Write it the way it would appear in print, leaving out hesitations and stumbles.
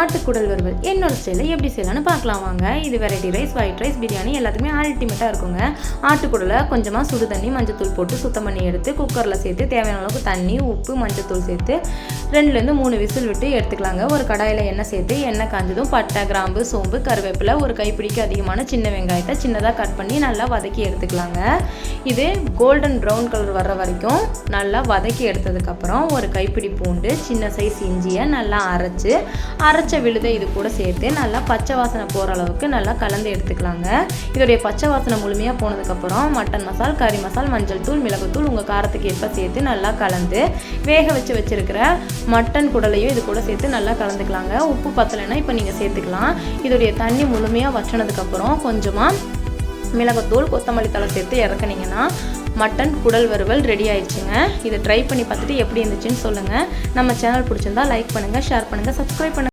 ஆட்டுக்குடல் வறுவல் என்னோட ஸ்டைலில் எப்படி செய்யலாம்னு பார்க்கலாம் வாங்க. இது variety rice, white rice, biryani எல்லாத்துக்குமே அல்டிமேட்டாக இருக்குங்க. ஆட்டுக்குடலை கொஞ்சமாக சுடு தண்ணி, மஞ்சத்தூள் போட்டு சுத்தம் பண்ணி எடுத்து குக்கரில் சேர்த்து தேவையான அளவுக்கு தண்ணி, உப்பு, மஞ்சத்தூள் சேர்த்து 2லேருந்து 3 விசில் விட்டு எடுத்துக்கலாங்க. ஒரு கடாயில் எண்ணெய் சேர்த்து எண்ணெய் காஞ்சதும் பட்டை, கிராம்பு, சோம்பு, கருவேப்பிலை, ஒரு கைப்பிடிக்கு அதிகமான சின்ன வெங்காயத்தை சின்னதாக கட் பண்ணி நல்லா வதக்கி எடுத்துக்கலாங்க. இது கோல்டன் ப்ரௌன் கலர் வர்ற வரைக்கும் நல்லா வதக்கி எடுத்ததுக்கப்புறம் ஒரு கைப்பிடி பூண்டு, சின்ன சைஸ் இஞ்சியை நல்லா அரைச்ச விழுதை இது கூட சேர்த்து நல்லா பச்சை வாசனை போகிற அளவுக்கு நல்லா கலந்து எடுத்துக்கலாங்க. இதோடைய பச்சை வாசனை முழுமையாக போனதுக்கப்புறம் மட்டன் மசால், கறி மசால், மஞ்சள் தூள், மிளகுத்தூள் உங்கள் காரத்துக்கு எப்போ சேர்த்து நல்லா கலந்து வேக வச்சிருக்கிற மட்டன் குடலையும் இது கூட சேர்த்து நல்லா கலந்துக்கலாங்க. உப்பு பத்தலைன்னா இப்போ நீங்கள் சேர்த்துக்கலாம். இதோடைய தண்ணி முழுமையாக வற்றினதுக்கப்புறம் கொஞ்சமாக மிளகுத்தூள், கொத்தமல்லி தழை சேர்த்து இறக்குனீங்கன்னா மட்டன் குடல் வறுவல் ரெடி ஆயிடுச்சுங்க. இதை ட்ரை பண்ணி பார்த்துட்டு எப்படி இருந்துச்சுன்னு சொல்லுங்கள். நம்ம சேனல் பிடிச்சிருந்தா லைக் பண்ணுங்கள், ஷேர் பண்ணுங்கள், சப்ஸ்கிரைப் பண்ணுங்கள்.